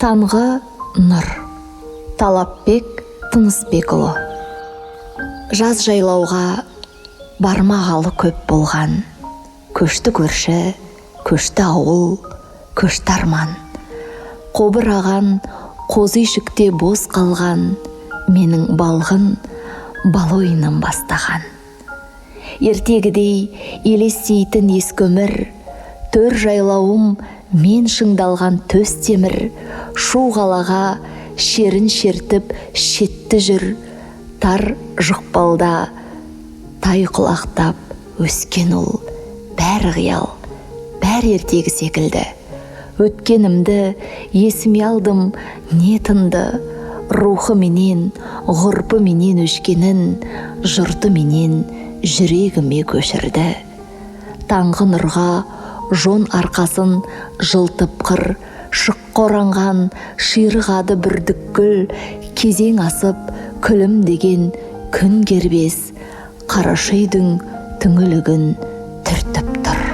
Таңғы нұр. Талапбек Тынысбекұлы. Жаз жайлауға бармағалы көп болған. Көшті көрші, көшті ауыл, көшті арман. Қобыраған, қозы үйшікте бос қалған, менің балғын бал ойынын бастаған. Ертегідей елестейтін ескі өмір, төр жайлауым мен шыңдалған төс темір, шу қалаға шерін шертіп шетті жүр, тар жұқпалда тай құлақтап өскен ұл. Бәрі қиял, бәрі ертегі секілді. Өткенімді есіме алдым, не тынды, рухы менен, ғұрпы менен өшкенін, жұрты менен жүрегіме көшірді. Таңғы нұрға жон арқасын жылтып қыр, шыққа оранған ширығады бүрдіккүл, кезең асып күлім деген күн кербес, қараша үйдің түңілігін түртіп тұр.